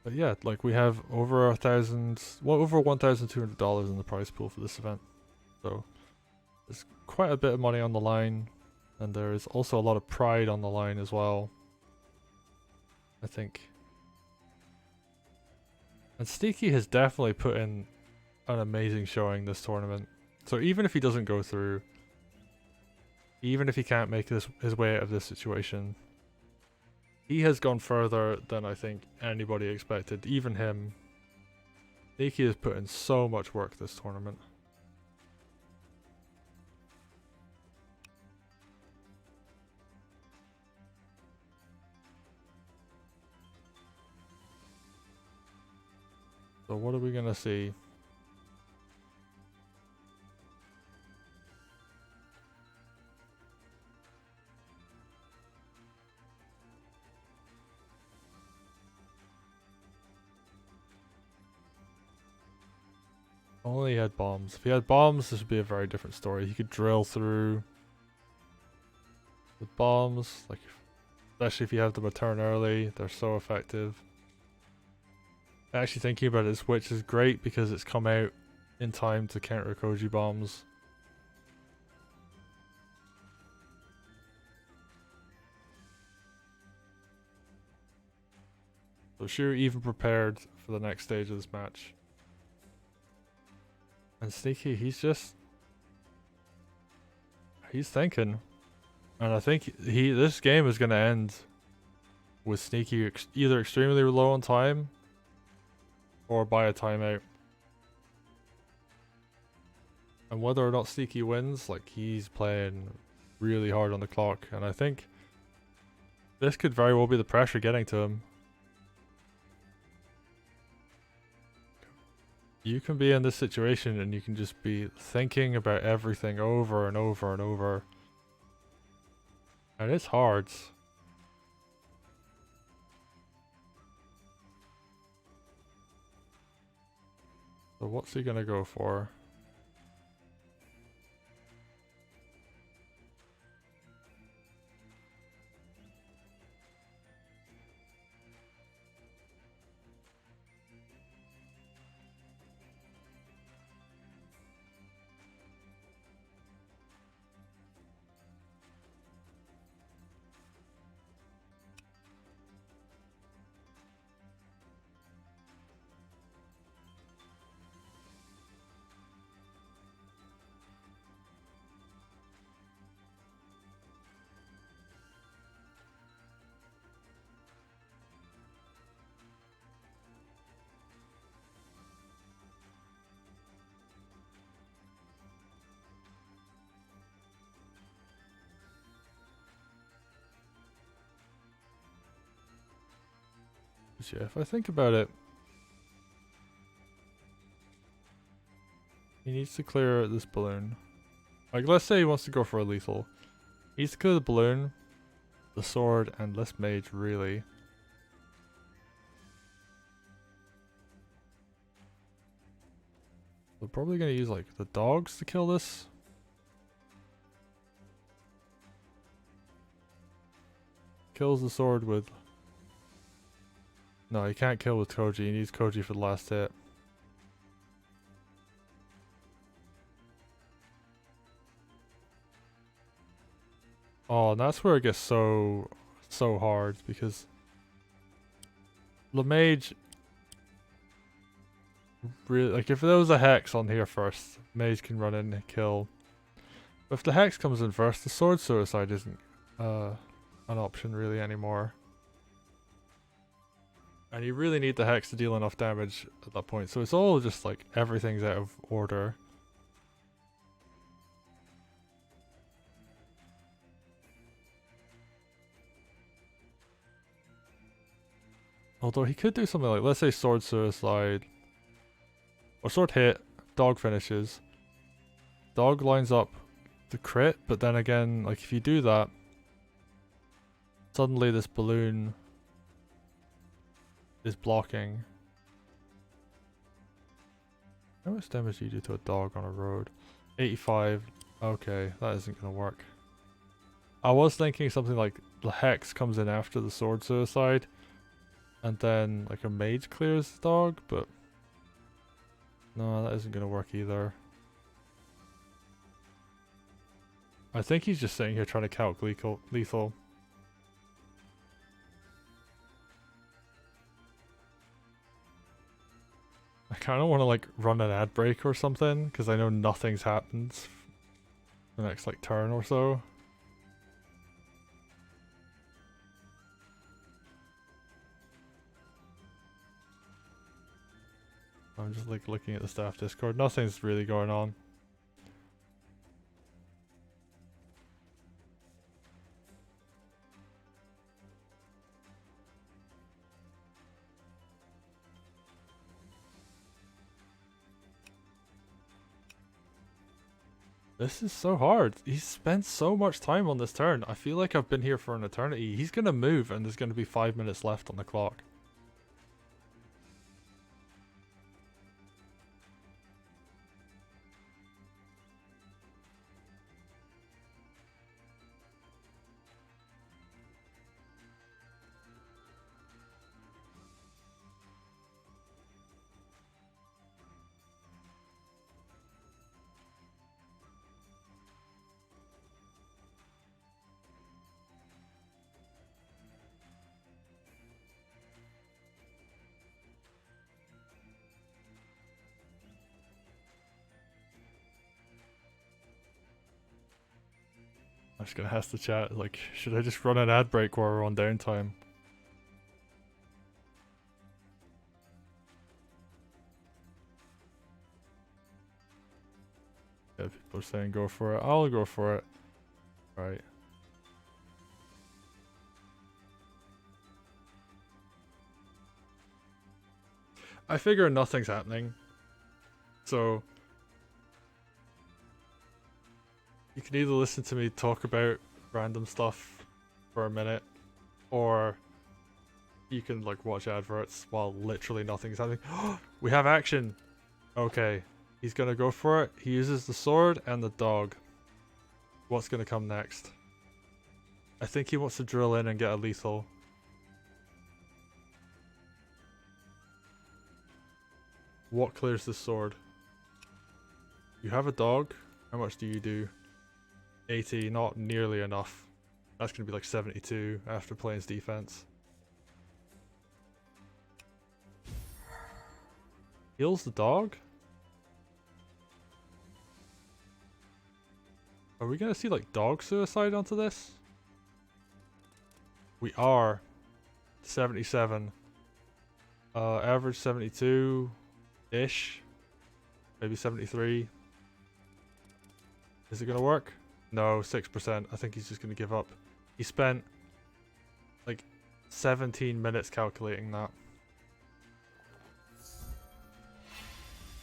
But yeah, like we have over over $1,200 in the prize pool for this event. So there's quite a bit of money on the line, and there is also a lot of pride on the line as well, I think. And Sneaky has definitely put in an amazing showing this tournament. So even if he doesn't go through, even if he can't make his way out of this situation, he has gone further than I think anybody expected, even him. Sneaky has put in so much work this tournament. So what are we gonna see? Only he had bombs. If he had bombs, this would be a very different story. He could drill through with bombs, like especially if you have them a turn early, they're so effective. Actually thinking about it, this witch is great because it's come out in time to counter Koji bombs. So Shu even prepared for the next stage of this match. And Sneaky, he's thinking. And I think this game is going to end with Sneaky either extremely low on time or by a timeout. And whether or not Sneaky wins, like, he's playing really hard on the clock. And I think this could very well be the pressure getting to him. You can be in this situation and you can just be thinking about everything over and over and over. And it's hard. So what's he gonna go for? Yeah, if I think about it, he needs to clear this balloon. Like, let's say he wants to go for a lethal. He needs to clear the balloon, the sword, and less mage, really. We're probably going to use, like, the dogs to kill this. Kills the sword with... No, he can't kill with Koji. He needs Koji for the last hit. Oh, and that's where it gets so hard, because the mage really, like, if there was a hex on here first, mage can run in and kill. But if the hex comes in first, the sword suicide isn't an option really anymore. And you really need the hex to deal enough damage at that point. So it's all just like everything's out of order. Although he could do something like, let's say sword suicide. Or sword hit, dog finishes. Dog lines up the crit, but then again, like, if you do that, suddenly this balloon is blocking. How much damage do you do to a dog on a road? 85. Okay, that isn't gonna work. I was thinking something like the hex comes in after the sword suicide, and then like a mage clears the dog, but no, that isn't gonna work either. I think he's just sitting here trying to calc lethal. I kind of want to like run an ad break or something because I know nothing's happened the next like turn or so. I'm just like looking at the staff Discord. Nothing's really going on. This is so hard. He spent so much time on this turn. I feel like I've been here for an eternity. He's gonna move and there's gonna be 5 minutes left on the clock. I'm just gonna ask the chat, like, should I just run an ad break while we're on downtime? Yeah, people are saying go for it. I'll go for it. Right. I figure nothing's happening. So you can either listen to me talk about random stuff for a minute, or you can like watch adverts while literally nothing's happening. We have action! Okay, he's gonna go for it. He uses the sword and the dog. What's gonna come next? I think he wants to drill in and get a lethal. What clears the sword? You have a dog? How much do you do? 80, not nearly enough. That's gonna be like 72 after playing his defense. Heals the dog? Are we gonna see like dog suicide onto this? We are. 77. Average 72-ish. Maybe 73. Is it gonna work? No, 6%. I think he's just gonna give up. He spent like 17 minutes calculating that.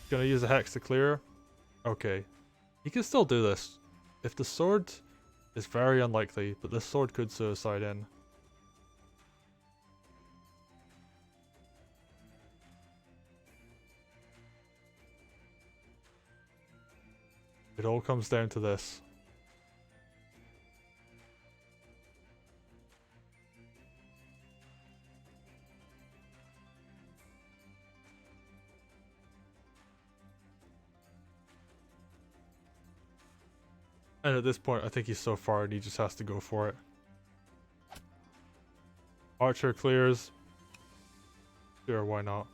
Gonna use a hex to clear. Okay. He can still do this. If the sword is very unlikely, but this sword could suicide in. It all comes down to this. And at this point, I think he's so far and he just has to go for it. Archer clears. Sure, why not?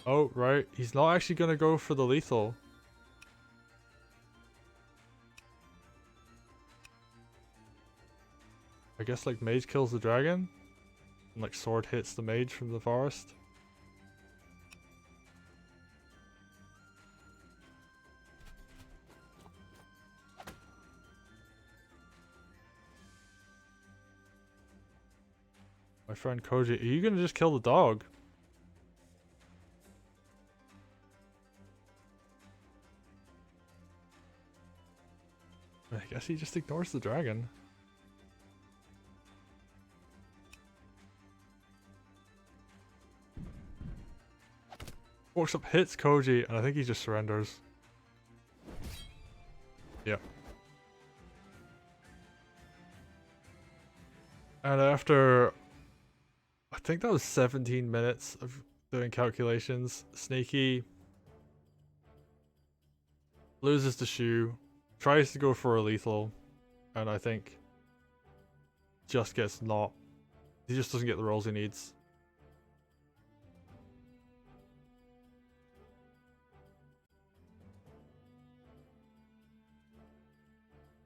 Oh, right. He's not actually going to go for the lethal. I guess like mage kills the dragon. And like sword hits the mage from the forest. My friend Koji, are you going to just kill the dog? I guess he just ignores the dragon. Walks up, hits Koji, and I think he just surrenders. Yeah. And after, I think that was 17 minutes of doing calculations. Sneaky loses the shoe, tries to go for a lethal, and I think just gets not. He just doesn't get the rolls he needs.